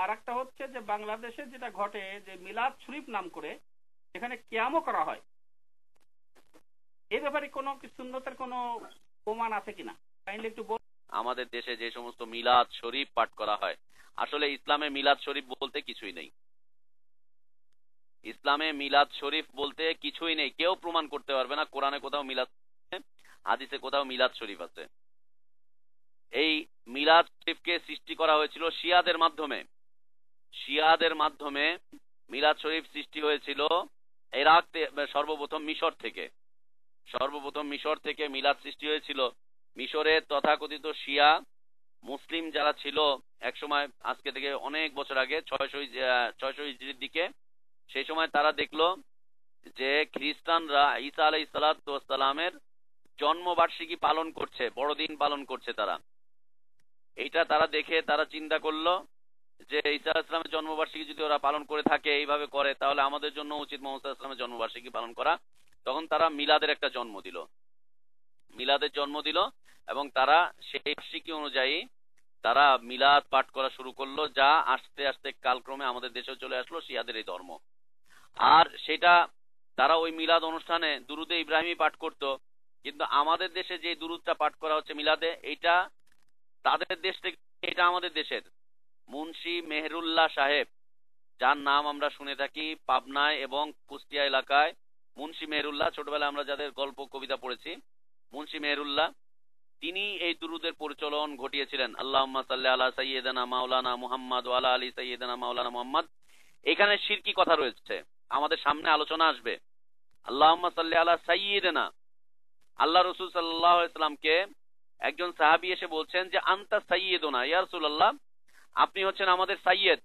আর একটা হচ্ছে যে বাংলাদেশে যেটা ঘটে যে মিলাদ শরীফ নাম করে এখানে কিয়ামও করা হয়, এই ব্যাপারে কোনো সুন্নতের কোনো প্রমাণ আছে কিনা কাইন্ডলি একটু বল। আমাদের দেশে যে সমস্ত মিলাদ শরীফ পাঠ করা হয়, আসলে ইসলামে মিলাদ শরীফ বলতে কিছুই নেই। ইসলামে মিলাদ শরীফ বলতে কিছুই নেই, কেউ প্রমাণ করতে পারবে না কোরআনে কোথাও মিলাদ, হাদিসে কোথাও মিলাদ শরীফ আছে। এই মিলাদ শরীফকে সৃষ্টি করা হয়েছিল শিয়াদের মাধ্যমে। শিয়াদের মাধ্যমে মিলাদ শরীফ সৃষ্টি হয়েছিল ইরাক, সর্বপ্রথম মিশর থেকে। সর্বপ্রথম মিশর থেকে মিলাদ সৃষ্টি হয়েছিল। মিশরের তথাকথিত শিয়া মুসলিম যারা ছিল একসময়, আজকে থেকে অনেক বছর আগে, 600 হিজরির দিকে, সেই সময় তারা দেখলো যে খ্রিস্টানরা ঈসা আলাইহিস সালাতু ওয়াস সালামের জন্মবার্ষিকী পালন করছে, বড়দিন পালন করছে। তারা এইটা তারা দেখে তারা চিন্তা করলো যে ঈসা আলাইহিস সালামের জন্মবার্ষিকী যদি ওরা পালন করে থাকে, এইভাবে করে, তাহলে আমাদের জন্য উচিত মুহাম্মদ সাল্লাল্লাহু আলাইহি ওয়াসাল্লামের জন্মবার্ষিকী পালন করা। তখন তারা মিলাদের একটা জন্ম দিল, মিলাদের জন্ম দিল, এবং তারা সেই বার্ষিকী অনুযায়ী তারা মিলাদ পাঠ করা শুরু করলো, যা আস্তে আস্তে কালক্রমে আমাদের দেশেও চলে আসলো শিয়াদের এই ধর্ম। আর সেটা তারা ওই মিলাদ অনুষ্ঠানে দুরুদে ইব্রাহিমী পাঠ করত। কিন্তু আমাদের দেশে যে দুরুদটা পাঠ করা হচ্ছে মিলাদে, এইটা তাদের দেশ থেকে, এটা আমাদের দেশের মুন্সি মেহেরুল্লাহ সাহেব, যার নাম আমরা শুনে থাকি পাবনায় এবং কুষ্টিয়া এলাকায়। মুন্সি মেহেরুল্লাহ, ছোটবেলায় আমরা যাদের গল্প কবিতা পড়েছি, মুন্সি মেহেরুল্লাহ, তিনি এই দুরুদের পরিচালন ঘটিয়েছিলেন। আল্লাহুম্মা সাল্লি আলা সাইয়্যিদিনা মাওলানা মুহাম্মদ ওয়া আলা আলি সাইয়্যিদিনা মাওলানা মুহাম্মদ। এখানে শিরকি কথা রয়েছে, আমাদের সামনে আলোচনা আসবে। আল্লাহুম্মা সাল্লি আলা সাইয়্যিদিনা, আল্লাহ রাসূল সাল্লাল্লাহু আলাইহি সাল্লামকে একজন সাহাবী এসে বলছেন যে আনতা সাইয়্যিদুনা, ইয়া রাসূলুল্লাহ, আপনি হচ্ছেন আমাদের সাইয়্যিদ।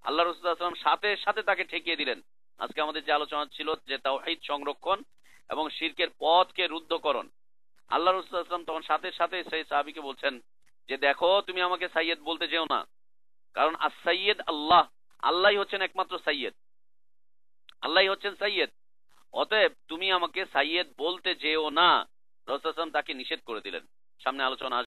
আল্লাহ রাসূল সাল্লাল্লাহু আলাইহি সাল্লাম সাথে সাথে তাকে ঠেকিয়ে দিলেন। আজকে আমাদের যে আলোচনা ছিল যে তাওহীদ সংরক্ষণ এবং শিরকের পথকে রুদ্ধকরণ, আল্লাহ রাসূল সাল্লাল্লাহু আলাইহি ওয়াসাল্লাম তখন সাথে সাথে সেই সাহাবীকে বলছেন যে দেখো, তুমি আমাকে সাইয়্যিদ বলতে যেও না, কারণ আস-সাইয়্যিদ আল্লাহ, আল্লাহই হচ্ছেন একমাত্র সাইয়্যিদ, আল্লাহই হচ্ছেন সাইয়্যিদ। অতএব তুমি আমাকে সাইয়্যিদ বলতে যেও না। রাসূল সাল্লাল্লাহু আলাইহি ওয়াসাল্লাম তাকে নিষেধ করে দিলেন। সামনে আলোচনা